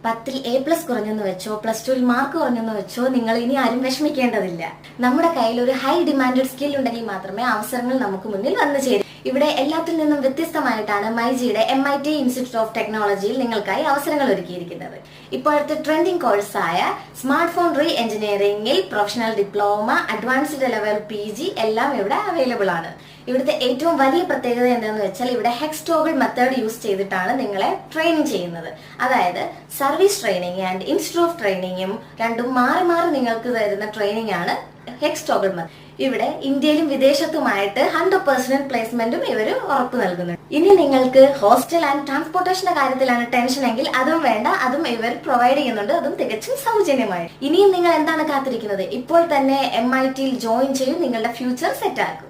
10ൽ A+ കുറഞ്ഞെന്ന് വെച്ചോ +2ൽ mark കുറഞ്ഞെന്ന് വെച്ചോ നിങ്ങൾ ഇനി ആരും വിഷമിക്കേണ്ടതില്ല. നമ്മുടെ കയ്യിൽ ഒരു ഹൈ ഡിമാൻഡഡ് സ്കിൽ ഉണ്ടെങ്കിൽ മാത്രമേ അവസരങ്ങൾ നമുക്ക് മുന്നിൽ വന്നു ചേരും. ഇവിടെ എല്ലാത്തിൽ നിന്നും വ്യത്യസ്തമായിട്ടാണ് മൈജിയുടെ MIT ഇൻസ്റ്റിറ്റ്യൂട്ട് ഓഫ് ടെക്നോളജിയിൽ നിങ്ങൾക്കായി അവസരങ്ങൾ ഒരുക്കിയിരിക്കുന്നത്. ഇപ്പോഴത്തെ ട്രെൻഡിങ് കോഴ്സായ സ്മാർട്ട് ഫോൺ റീ എഞ്ചിനീയറിംഗിൽ professional diploma, advanced level PG എല്ലാം ഇവിടെ അവൈലബിൾ ആണ്. ഇവിടുത്തെ ഏറ്റവും വലിയ പ്രത്യേകത എന്താണെന്ന് വെച്ചാൽ ഇവിടെ ഹെക്സ് ടോഗിൾ മെത്തേഡ് യൂസ് ചെയ്തിട്ടാണ് നിങ്ങളെ ട്രെയിനിങ് ചെയ്യുന്നത്. അതായത് service training and institute of ട്രെയിനിങ്ങും രണ്ടും മാറി മാറി നിങ്ങൾക്ക് തരുന്ന ട്രെയിനിങ് ആണ് ഹെക്സ് ടോഗിൾ മെത്തേഡ്. ഇവിടെ ഇന്ത്യയിലും വിദേശത്തുമായിട്ട് 100% പ്ലേസ്മെന്റും ഇവർ ഉറപ്പു നൽകുന്നുണ്ട്. ഇനി നിങ്ങൾക്ക് ഹോസ്റ്റൽ ആൻഡ് ട്രാൻസ്പോർട്ടേഷന്റെ കാര്യത്തിലാണ് ടെൻഷൻ എങ്കിൽ അതും വേണ്ട, അതും ഇവർ പ്രൊവൈഡ് ചെയ്യുന്നുണ്ട്, അതും തികച്ചും സൗജന്യമായി. ഇനിയും നിങ്ങൾ എന്താണ് കാത്തിരിക്കുന്നത്? ഇപ്പോൾ തന്നെ MITയിൽ ജോയിൻ ചെയ്യും, നിങ്ങളുടെ ഫ്യൂച്ചർ സെറ്റ് ആക്കും.